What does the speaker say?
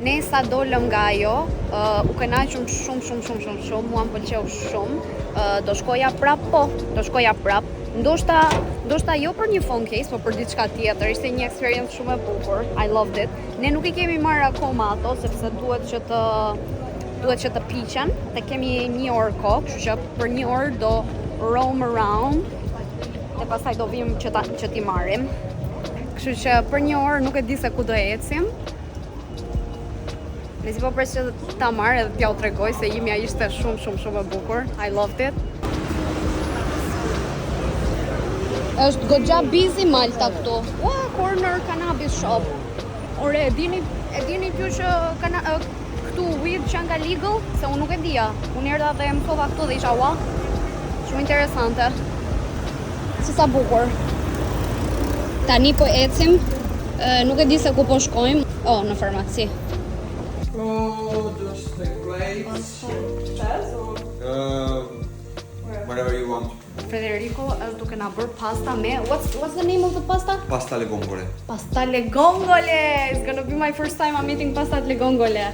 Ne sa dolëm nga ajo, u kënaqëm shumë, mua m'pëlqeu shumë. Do shkoja prap. Ndoshta jo për një phone case, por për diçka tjetër. Ishte një experience shumë e bukur. I loved it. Ne nuk I kemi marrë akoma ato sepse duhet që të piqen. Te kemi 1 orë kohë, kështu që për 1 orë do roam around e pastaj do vim që t'i marrim. Kështu që për 1 orë nuk e di se ku do ecim. Nësi po pres që ta marrë edhe t'ja u tregoj se imja ishte shumë e bukur. I loved it. Është goxha busy Malta këtu. Corner cannabis shop. Ore, e dini ju që këtu weed që nga legal? Se unë nuk e dija. Unë erdha dhe mësova këtu dhe isha shumë interesante. Si sa bukur. Tani po ecim, nuk e di se ku po shkojmë. Në farmaci. Just take plates. Whatever you want. Federico është duke na bërë pasta me what's the name of the pasta? Pasta alle vongole. Pasta alle vongole. It's gonna be my first time I'm eating pasta alle vongole.